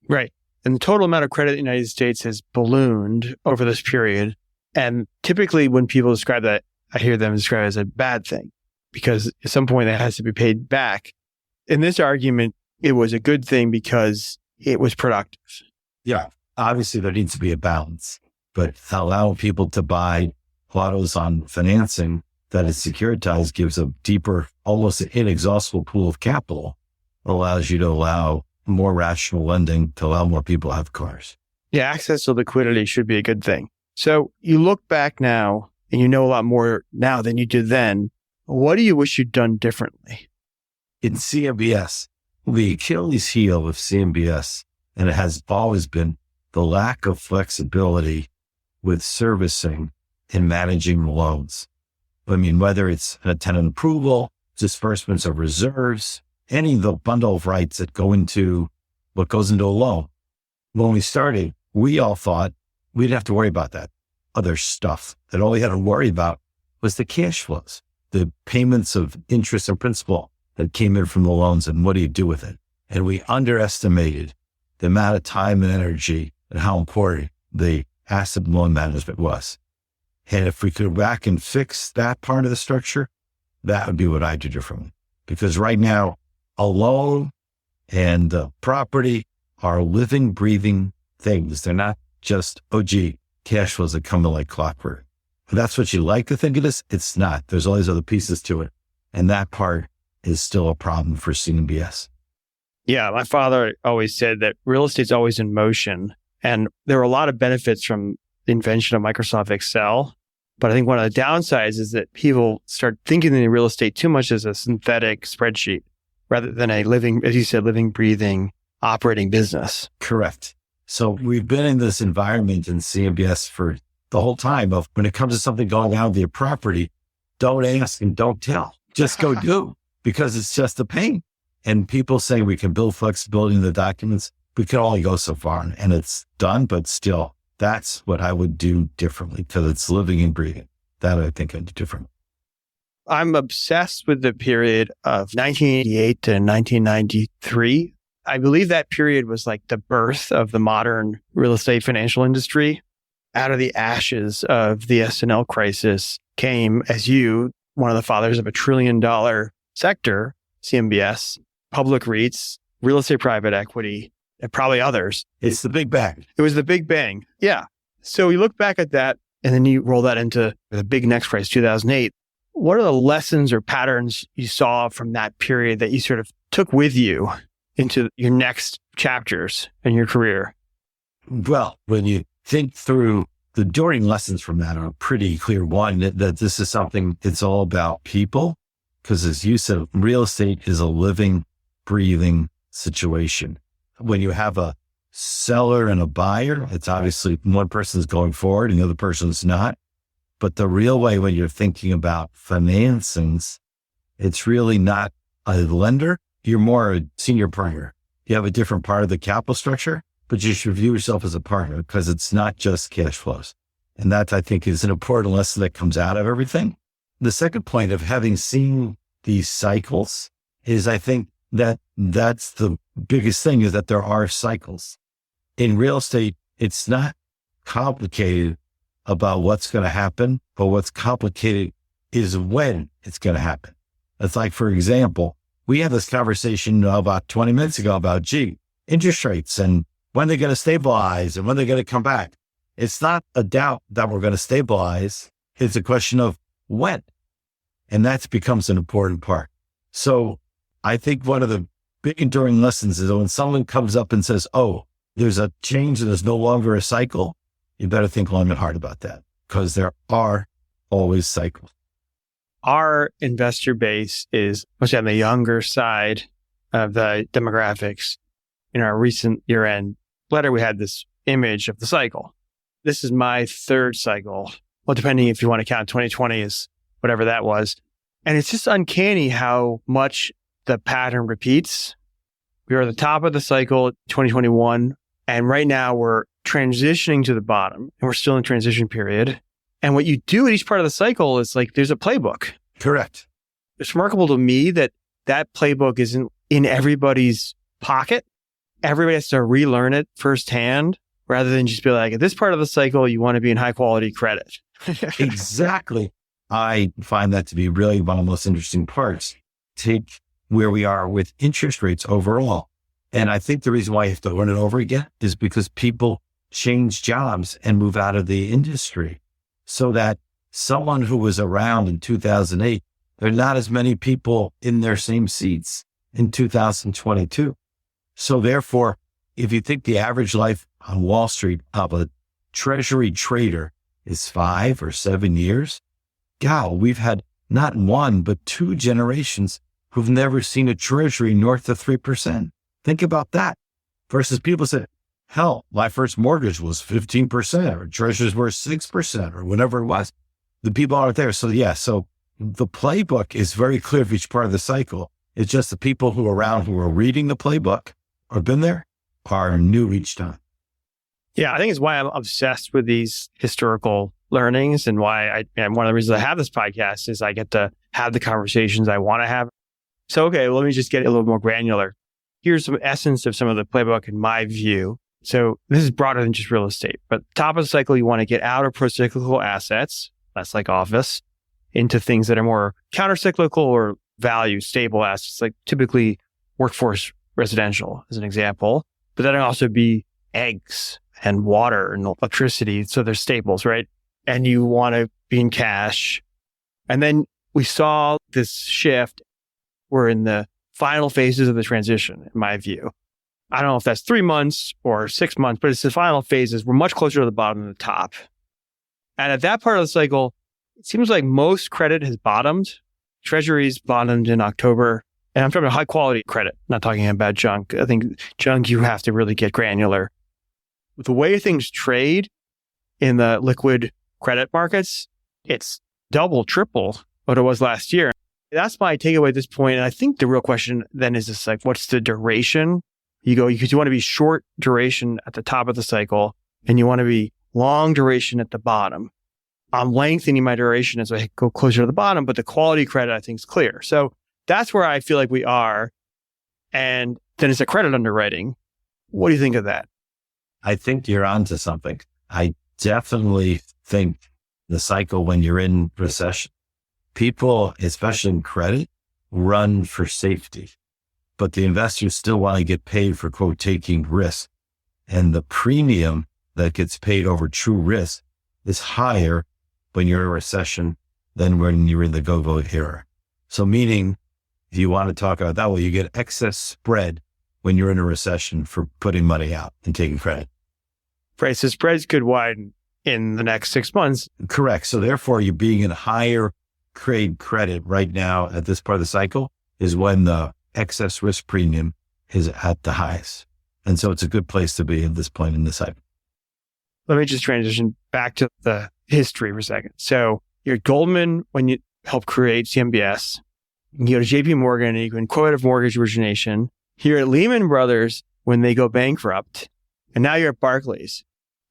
Right. And the total amount of credit in the United States has ballooned over this period. And typically when people describe that, I hear them describe it as a bad thing, because at some point that has to be paid back. In this argument, it was a good thing because it was productive. Yeah. Obviously, there needs to be a balance, but allowing people to buy autos on financing that is securitized gives a deeper, almost inexhaustible pool of capital. It allows you to allow more rational lending to allow more people to have cars. Yeah, access to liquidity should be a good thing. So you look back now and you know a lot more now than you did then. What do you wish you'd done differently? In CMBS, the Achilles heel of CMBS, and it has always been the lack of flexibility with servicing and managing loans. I mean, whether it's a tenant approval, disbursements of reserves, any of the bundle of rights that go into what goes into a loan. When we started, we all thought we'd have to worry about that other stuff, that all we had to worry about was the cash flows, the payments of interest and principal that came in from the loans, and what do you do with it? And we underestimated the amount of time and energy and how important the asset and loan management was. And if we could go back and fix that part of the structure, that would be what I'd do differently. Because right now, a loan and property are living, breathing things. They're not just, oh, gee, cash flows that come in like clockwork. If that's what you like to think it is, it's not. There's all these other pieces to it. And that part is still a problem for CMBS. Yeah, my father always said that real estate's always in motion. And there were a lot of benefits from the invention of Microsoft Excel. But I think one of the downsides is that people start thinking in real estate too much as a synthetic spreadsheet rather than a living, as you said, living, breathing, operating business. Correct. So we've been in this environment in CMBS for the whole time of when it comes to something going on with your property, don't ask and don't tell. Just go do, because it's just a pain. And people say we can build flexibility in the documents. We can only go so far, and it's done, but still, that's what I would do differently, because it's living and breathing. That I think I'd do differently. I'm obsessed with the period of 1988 to 1993. I believe that period was like the birth of the modern real estate financial industry. out of the ashes of the S&L crisis came as you, one of the fathers of $1 trillion sector, CMBS, public REITs, real estate private equity, and probably others. It's the big bang. It was the big bang. Yeah. So you look back at that and then you roll that into the big next crisis, 2008. What are the lessons or patterns you saw from that period that you sort of took with you into your next chapters in your career? Well, when you think through the enduring lessons from that are pretty clear. One, that this is something, it's all about people. Because as you said, real estate is a living, breathing situation. When you have a seller and a buyer, it's obviously one person's going forward and the other person's not. But the real way when you're thinking about financings, it's really not a lender. You're more a senior partner. You have a different part of the capital structure, but you should view yourself as a partner because it's not just cash flows. And that, I think, is an important lesson that comes out of everything. The second point of having seen these cycles is, I think that that's the biggest thing, is that there are cycles. In real estate, it's not complicated about what's going to happen, but what's complicated is when it's going to happen. It's like, for example, we had this conversation about 20 minutes ago about, interest rates and when they're going to stabilize and when they're going to come back. It's not a doubt that we're going to stabilize. It's a question of when. And that becomes an important part. So I think one of the big enduring lessons is that when someone comes up and says, oh, there's a change and there's no longer a cycle, you better think long and hard about that because there are always cycles. Our investor base is mostly on the younger side of the demographics. In our recent year-end letter, we had this image of the cycle. This is my third cycle. Well, depending if you want to count 2020 as whatever that was. And it's just uncanny how much the pattern repeats. We are at the top of the cycle, 2021. And right now we're transitioning to the bottom and we're still in transition period. And what you do at each part of the cycle is like, there's a playbook. Correct. It's remarkable to me that that playbook isn't in everybody's pocket. Everybody has to relearn it firsthand rather than just be like, at this part of the cycle, you want to be in high quality credit. Exactly. I find that to be really one of the most interesting parts. Take where we are with interest rates overall. And I think the reason why you have to learn it over again is because people change jobs and move out of the industry, so that someone who was around in 2008, there are not as many people in their same seats in 2022. So therefore, if you think the average life on Wall Street of a treasury trader is 5 or 7 years, we've had not one, but 2 generations who've never seen a treasury north of 3%. Think about that. Versus people say, hell, my first mortgage was 15% or treasuries were 6% or whatever it was. The people aren't there. So so the playbook is very clear for each part of the cycle. It's just the people who are around who are reading the playbook or been there are new each time. Yeah, I think it's why I'm obsessed with these historical learnings and why and one of the reasons I have this podcast is I get to have the conversations I want to have. So, okay, let me just get a little more granular. Here's some essence of some of the playbook in my view. So this is broader than just real estate, but top of the cycle, you want to get out of procyclical assets, that's like office, into things that are more countercyclical or value stable assets, like typically workforce residential as an example, but that can also be eggs and water and electricity. So they're staples, right? And you want to be in cash. And then we saw this shift. We're in the final phases of the transition, in my view. I don't know if that's 3 months or 6 months, but it's the final phases. We're much closer to the bottom than the top. And at that part of the cycle, it seems like most credit has bottomed. Treasuries bottomed in October. And I'm talking about high quality credit, not talking about junk. I think junk, you have to really get granular. The way things trade in the liquid credit markets, it's double, triple what it was last year. That's my takeaway at this point. And I think the real question then is just like, what's the duration? Because you want to be short duration at the top of the cycle and you want to be long duration at the bottom. I'm lengthening my duration as I go closer to the bottom, but the quality credit I think is clear. So that's where I feel like we are. And then it's a credit underwriting. What do you think of that? I think you're onto something. I definitely think the cycle when you're in recession, people, especially in credit, run for safety, but the investors still want to get paid for, quote, taking risk. And the premium that gets paid over true risk is higher when you're in a recession than when you're in the go-go era. So meaning, if you want to talk about that, well, you get excess spread when you're in a recession for putting money out and taking credit. Right. So spreads could widen in the next 6 months. Correct. So therefore, you being in higher grade credit right now at this part of the cycle is when the excess risk premium is at the highest. And so it's a good place to be at this point in the cycle. Let me just transition back to the history for a second. So you're at Goldman when you helped create CMBS. You go to JP Morgan and you can quote mortgage origination. Here at Lehman Brothers when they go bankrupt. And now you're at Barclays.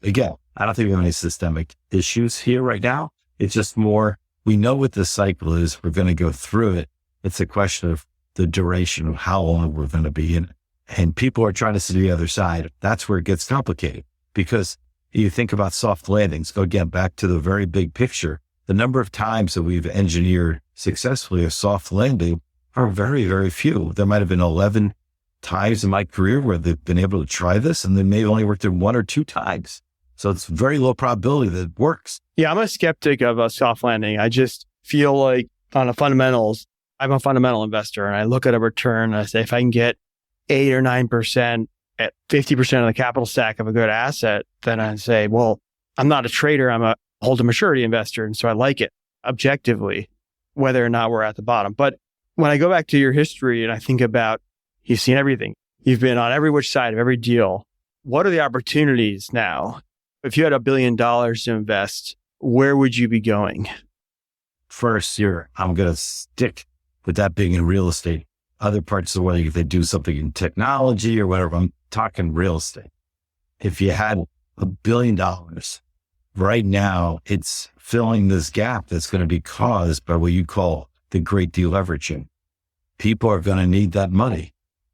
Again, I don't think we have any systemic issues here right now. It's just more, we know what this cycle is. We're going to go through it. It's a question of the duration of how long we're going to be in it. And people are trying to see the other side. That's where it gets complicated because you think about soft landings. Go again, back to the very big picture. The number of times that we've engineered successfully a soft landing are very, very few. There might have been 11 times in my career where they've been able to try this and they may have only worked it 1 or 2 times. So it's very low probability that it works. Yeah, I'm a skeptic of a soft landing. I just feel like on the fundamentals, I'm a fundamental investor and I look at a return and I say, if I can get 8 or 9% at 50% of the capital stack of a good asset, then I say, well, I'm not a trader. I'm a hold to maturity investor. And so I like it objectively, whether or not we're at the bottom. But when I go back to your history and I think about, you've seen everything. You've been on every which side of every deal. What are the opportunities now? If you had $1 billion to invest, where would you be going? First, I'm going to stick with that being in real estate. Other parts of the world, if they do something in technology or whatever, I'm talking real estate. If you had $1 billion right now, it's filling this gap that's going to be caused by what you call the great deleveraging. People are going to need that money.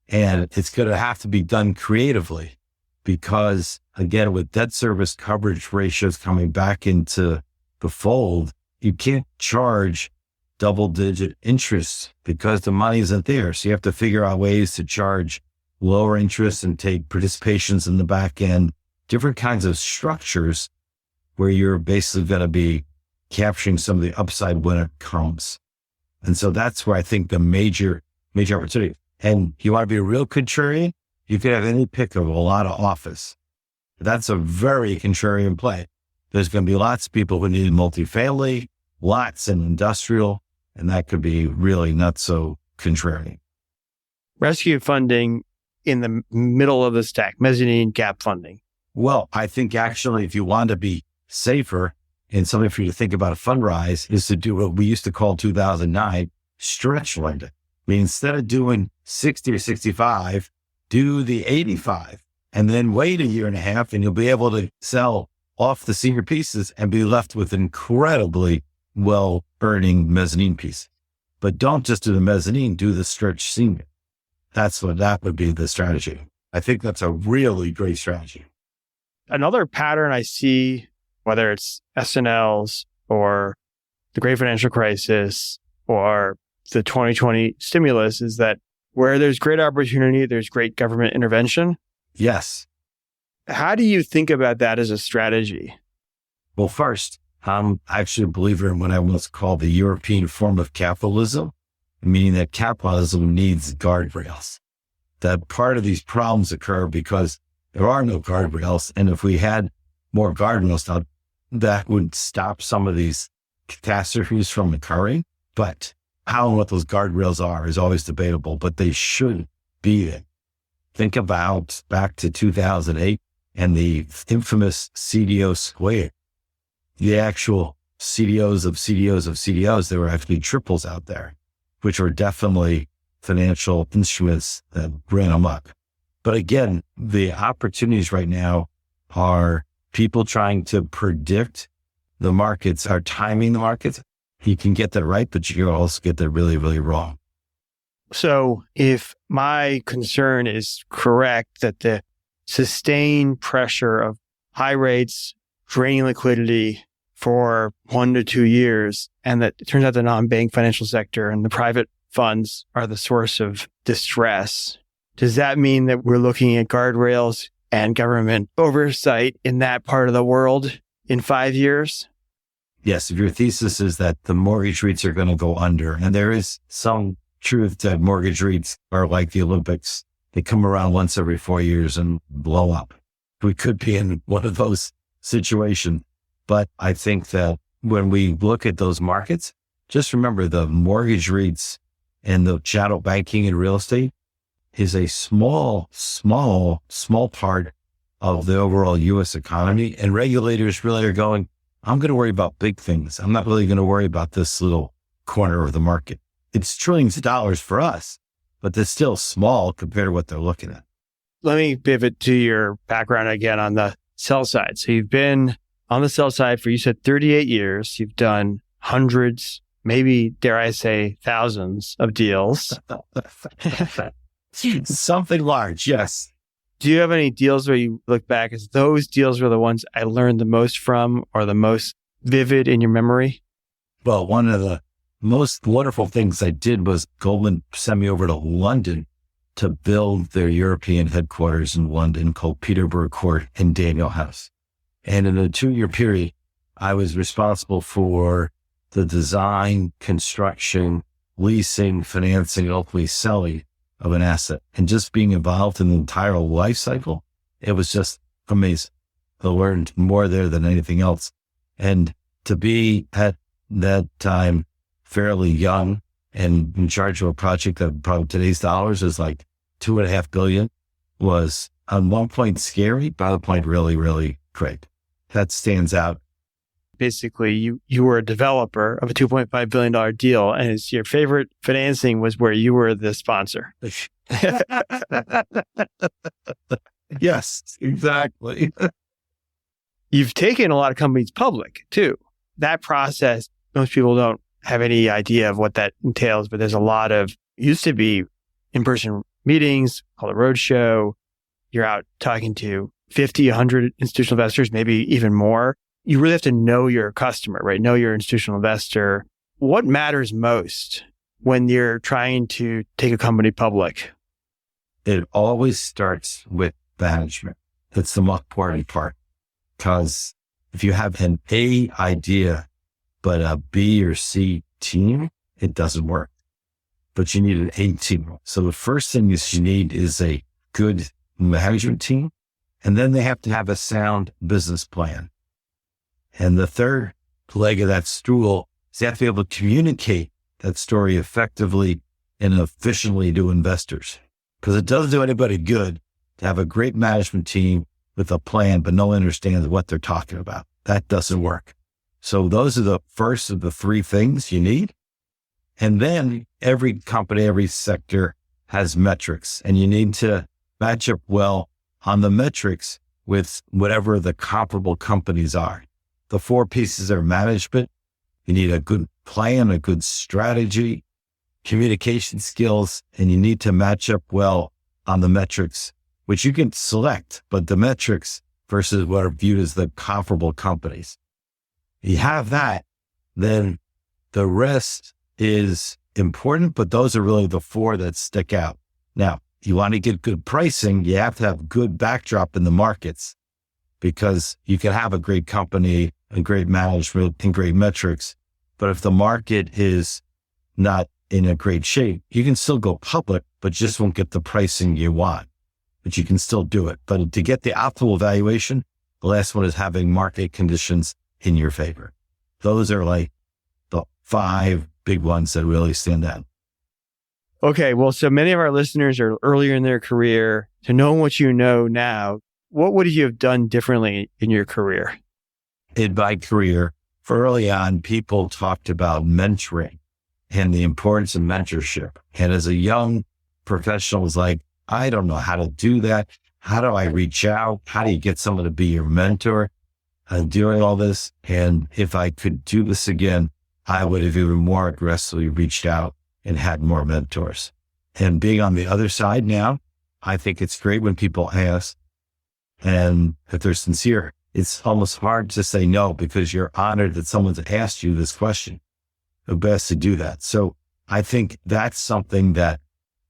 And it's going to have to be done creatively because, again, with debt service coverage ratios coming back into the fold, you can't charge double-digit interest because the money isn't there. So you have to figure out ways to charge lower interest and take participations in the back end, different kinds of structures where you're basically going to be capturing some of the upside when it comes. And so that's where I think the major opportunity. And you want to be a real contrarian, you could have any pick of a lot of office. That's a very contrarian play. There's going to be lots of people who need multifamily, lots in industrial, and that could be really not so contrarian. Rescue funding in the middle of the stack, mezzanine gap funding. Well, I think actually if you want to be safer and something for you to think about a Fundrise is to do what we used to call 2009 stretch lending. I mean, instead of doing 60 or 65, do the 85 and then wait a year and a half and you'll be able to sell off the senior pieces and be left with incredibly well earning mezzanine piece. But don't just do the mezzanine, do the stretch senior. That would be the strategy. I think that's a really great strategy. Another pattern I see, whether it's SNLs or the Great Financial Crisis or the 2020 stimulus, is that where there's great opportunity, there's great government intervention. Yes. How do you think about that as a strategy? Well, first, I'm actually a believer in what I once called the European form of capitalism, meaning that capitalism needs guardrails. That part of these problems occur because there are no guardrails. And if we had more guardrails, now that would stop some of these catastrophes from occurring. But how and what those guardrails are is always debatable, but they should be there. Think about back to 2008 and the infamous CDO square. The actual CDOs of CDOs of CDOs, there were actually triples out there, which were definitely financial instruments that ran amok. But again, the opportunities right now are people trying to predict the markets, are timing the markets. You can get that right, but you can also get that really, really wrong. So if my concern is correct, that the sustained pressure of high rates, draining liquidity for 1 to 2 years, and that it turns out the non-bank financial sector and the private funds are the source of distress. Does that mean that we're looking at guardrails and government oversight in that part of the world in 5 years? Yes, if your thesis is that the mortgage REITs are going to go under, and there is some truth that mortgage REITs are like the Olympics. They come around once every 4 years and blow up. We could be in one of those situations. But I think that when we look at those markets, just remember the mortgage REITs and the shadow banking and real estate is a small part of the overall U.S. economy. And regulators really are going, I'm going to worry about big things. I'm not really going to worry about this little corner of the market. It's trillions of dollars for us, but they're still small compared to what they're looking at. Let me pivot to your background again on the sell side. So you've been on the sell side for, you said, 38 years. You've done hundreds, maybe, dare I say, thousands of deals. Something large, yes. Do you have any deals where you look back as those deals were the ones I learned the most from or the most vivid in your memory? Well, one of the most wonderful things I did was Goldman sent me over to London to build their European headquarters in London called Peterborough Court and Daniel House. And in a 2-year period, I was responsible for the design, construction, leasing, financing, and ultimately selling of an asset. And just being involved in the entire life cycle, it was just amazing. I learned more there than anything else. And to be at that time fairly young and in charge of a project that probably today's dollars is like $2.5 billion was on one point scary, by the point really, really great. That stands out. Basically, you were a developer of a $2.5 billion deal, and it's your favorite financing was where you were the sponsor. Yes, exactly. You've taken a lot of companies public, too. That process, most people don't have any idea of what that entails, but there's a lot of, used to be in-person meetings, called a roadshow. You're out talking to 50, 100 institutional investors, maybe even more. You really have to know your customer, right? Know your institutional investor. What matters most when you're trying to take a company public? It always starts with management. That's the most important part. Because if you have an A idea, but a B or C team, it doesn't work. But you need an A team. So the first thing is you need is a good management team. And then they have to have a sound business plan. And the third leg of that stool is they have to be able to communicate that story effectively and efficiently to investors. Because it doesn't do anybody good to have a great management team with a plan, but no one understands what they're talking about. That doesn't work. So those are the first of the three things you need. And then every company, every sector has metrics, and you need to match up well on the metrics with whatever the comparable companies are. The four pieces are management. You need a good plan, a good strategy, communication skills, and you need to match up well on the metrics, which you can select, but the metrics versus what are viewed as the comparable companies. You have that, then the rest is important, but those are really the four that stick out. Now, you want to get good pricing, you have to have good backdrop in the markets, because you can have a great company and great management and great metrics. But if the market is not in a great shape, you can still go public, but just won't get the pricing you want. But you can still do it. But to get the optimal valuation, the last one is having market conditions in your favor. Those are like the 5 big ones that really stand out. Okay, well, so many of our listeners are earlier in their career. To know what you know now, what would you have done differently in your career? In my career, early on, people talked about mentoring and the importance of mentorship. And as a young professional, I was like, I don't know how to do that. How do I reach out? How do you get someone to be your mentor? I'm doing all this. And if I could do this again, I would have even more aggressively reached out and had more mentors. And being on the other side now, I think it's great when people ask, and if they're sincere, it's almost hard to say no because you're honored that someone's asked you this question. The best to do that. So I think that's something that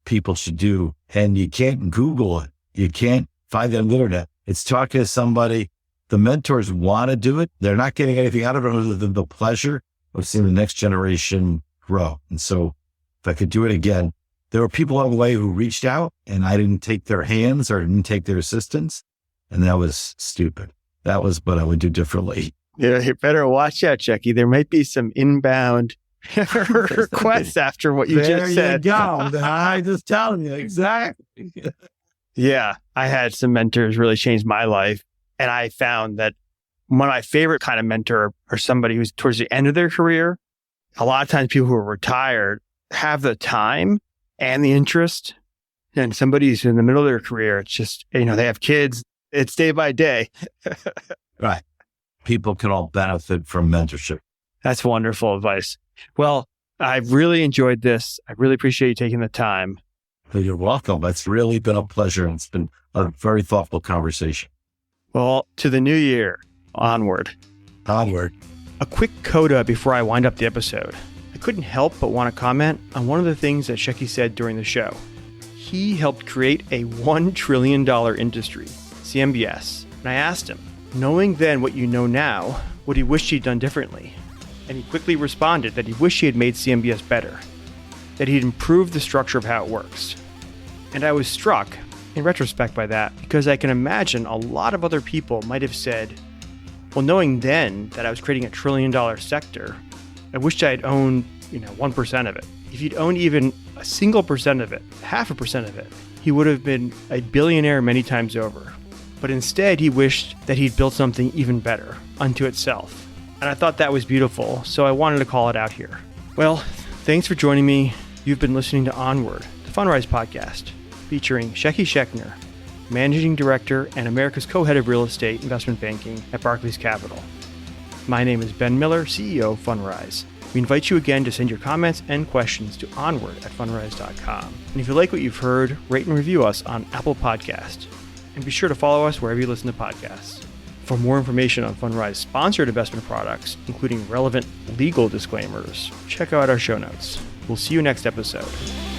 people should do. And you can't Google it. You can't find it on the internet. It's talking to somebody. The mentors want to do it. They're not getting anything out of it other than the pleasure of seeing the next generation grow. And so if I could do it again, there were people along the way who reached out and I didn't take their hands or didn't take their assistance. And that was stupid. That was what I would do differently. Yeah, you better watch out, Schecky. There might be some inbound requests after what you just said. There you go. I just telling you exactly. Yeah, I had some mentors really change my life. And I found that one of my favorite kind of mentor are somebody who's towards the end of their career. A lot of times people who are retired have the time and the interest. And somebody who's in the middle of their career, it's just, they have kids. It's day by day. Right. People can all benefit from mentorship. That's wonderful advice. Well, I've really enjoyed this. I really appreciate you taking the time. You're welcome. It's really been a pleasure. And it's been a very thoughtful conversation. Well, to the new year, onward. Onward. A quick coda before I wind up the episode. I couldn't help but want to comment on one of the things that Schecky said during the show. He helped create a $1 trillion industry, CMBS. And I asked him, knowing then what you know now, what he wished he'd done differently. And he quickly responded that he wished he had made CMBS better, that he'd improved the structure of how it works. And I was struck, in retrospect, by that, because I can imagine a lot of other people might have said, well, knowing then that I was creating a $1 trillion sector, I wished I had owned, 1% of it. If he'd owned even a single percent of it, 0.5% of it, he would have been a billionaire many times over. But instead, he wished that he'd built something even better unto itself. And I thought that was beautiful, so I wanted to call it out here. Well, thanks for joining me. You've been listening to Onward, the Fundrise podcast, featuring Schecky Schechner, Managing Director and America's Co-Head of Real Estate Investment Banking at Barclays Capital. My name is Ben Miller, CEO of Fundrise. We invite you again to send your comments and questions to onward@fundrise.com. And if you like what you've heard, rate and review us on Apple Podcast. And be sure to follow us wherever you listen to podcasts. For more information on Fundrise sponsored investment products, including relevant legal disclaimers, check out our show notes. We'll see you next episode.